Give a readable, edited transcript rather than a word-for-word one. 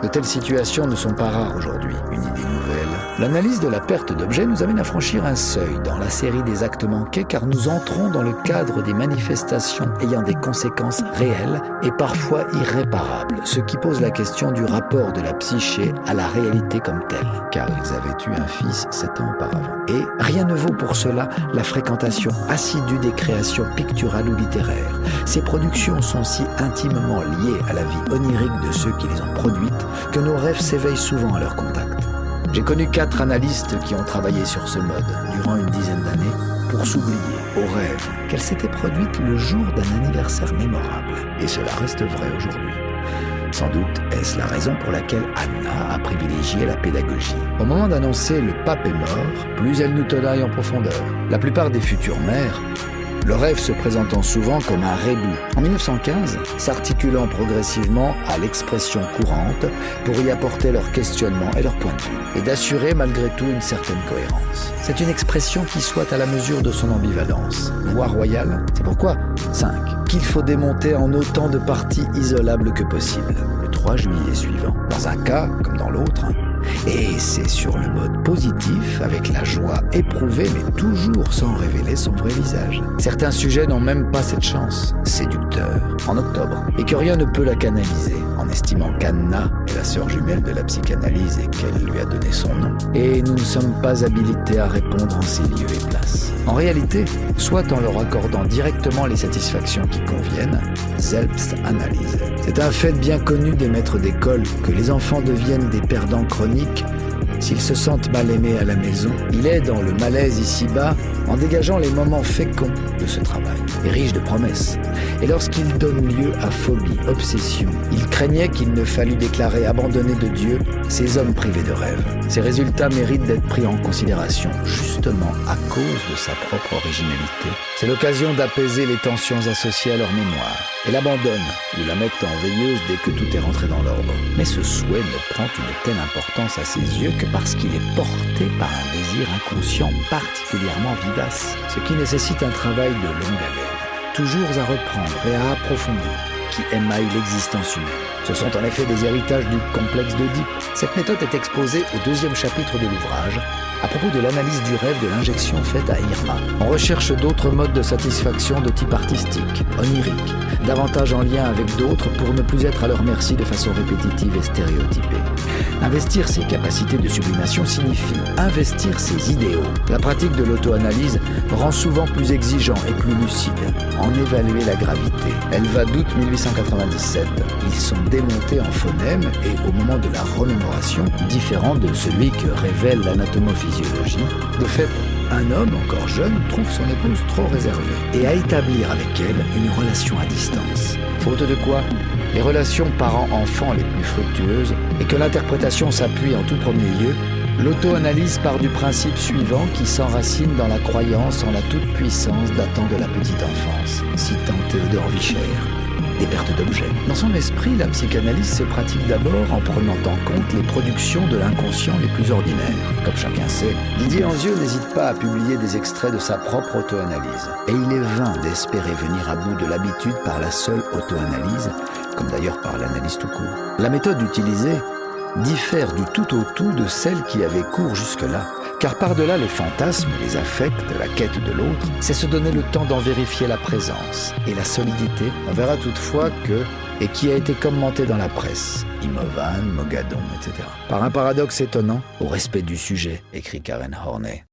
De telles situations ne sont pas rares aujourd'hui. Une idée nouvelle. L'analyse de la perte d'objets nous amène à franchir un seuil dans la série des actes manqués car nous entrons dans le cadre des manifestations ayant des conséquences réelles et parfois irréparables, ce qui pose la question du rapport de la psyché à la réalité comme telle. Car ils avaient eu un fils 7 ans auparavant. Et rien ne vaut pour cela la fréquentation assidue des créations picturales ou littéraires. Ces productions sont si intimement liées à la vie onirique de ceux qui les ont produites que nos rêves s'éveillent souvent à leur contact. J'ai connu 4 analystes qui ont travaillé sur ce mode durant une dizaine d'années pour s'oublier au rêve qu'elle s'était produite le jour d'un anniversaire mémorable. Et cela reste vrai aujourd'hui. Sans doute est-ce la raison pour laquelle Anna a privilégié la pédagogie. Au moment d'annoncer le pape est mort, plus elle nous tenaille en profondeur. La plupart des futures mères, le rêve se présentant souvent comme un rébut. En 1915, s'articulant progressivement à l'expression courante pour y apporter leur questionnement et leur point de vue, et d'assurer malgré tout une certaine cohérence. C'est une expression qui soit à la mesure de son ambivalence. Loi royale, c'est pourquoi 5. Qu'il faut démonter en autant de parties isolables que possible, le 3 juillet suivant. Dans un cas, comme dans l'autre, et c'est sur le mode positif, avec la joie éprouvée, mais toujours sans révéler son vrai visage. Certains sujets n'ont même pas cette chance. Séducteur, en octobre, et que rien ne peut la canaliser, en estimant qu'Anna est la sœur jumelle de la psychanalyse et qu'elle lui a donné son nom. Et nous ne sommes pas habilités à répondre en ces lieux et places. En réalité, soit en leur accordant directement les satisfactions qui conviennent, Selbstanalyse. C'est un fait bien connu des maîtres d'école que les enfants deviennent des perdants chroniques s'ils se sentent mal aimés à la maison. Il est dans le malaise ici-bas en dégageant les moments féconds de ce travail, et riche de promesses. Et lorsqu'il donne lieu à phobie, obsession, il craignait qu'il ne fallût déclarer abandonnés de Dieu ces hommes privés de rêve. Ces résultats méritent d'être pris en considération, justement à cause de sa propre originalité. C'est l'occasion d'apaiser les tensions associées à leur mémoire, et l'abandonnent ou la mettent en veilleuse dès que tout est rentré dans l'ordre. Mais ce souhait ne prend une telle importance à ses yeux que parce qu'il est porté par un désir inconscient particulièrement vivace, ce qui nécessite un travail de longue haleine, toujours à reprendre et à approfondir, qui émaille l'existence humaine. Ce sont en effet des héritages du complexe d'Oedipe. Cette méthode est exposée au 2e chapitre de l'ouvrage, à propos de l'analyse du rêve de l'injection faite à Irma. On recherche d'autres modes de satisfaction de type artistique, onirique, davantage en lien avec d'autres pour ne plus être à leur merci de façon répétitive et stéréotypée. Investir ses capacités de sublimation signifie investir ses idéaux. La pratique de l'auto-analyse rend souvent plus exigeant et plus lucide. En évaluer la gravité. Elle va d'août 1897. Ils sont démontés en phonème et au moment de la remémoration, différent de celui que révèle l'anatomophysiologie. De fait, un homme encore jeune trouve son épouse trop réservée et à établir avec elle une relation à distance. Faute de quoi, les relations parents-enfants les plus fructueuses et que l'interprétation s'appuie en tout premier lieu, l'auto-analyse part du principe suivant qui s'enracine dans la croyance en la toute-puissance datant de la petite enfance, citant Théodore Vicher. Des pertes d'objets. Dans son esprit, la psychanalyse se pratique d'abord en prenant en compte les productions de l'inconscient les plus ordinaires. Comme chacun sait, Didier Anzieux n'hésite pas à publier des extraits de sa propre auto-analyse. Et il est vain d'espérer venir à bout de l'habitude par la seule auto-analyse, comme d'ailleurs par l'analyse tout court. La méthode utilisée diffère du tout au tout de celle qui avait cours jusque-là. Car par-delà les fantasmes, les affects, la quête de l'autre, c'est se donner le temps d'en vérifier la présence et la solidité. On verra toutefois que, et qui a été commenté dans la presse, Imovan, Mogadon, etc. Par un paradoxe étonnant, au respect du sujet, écrit Karen Horney.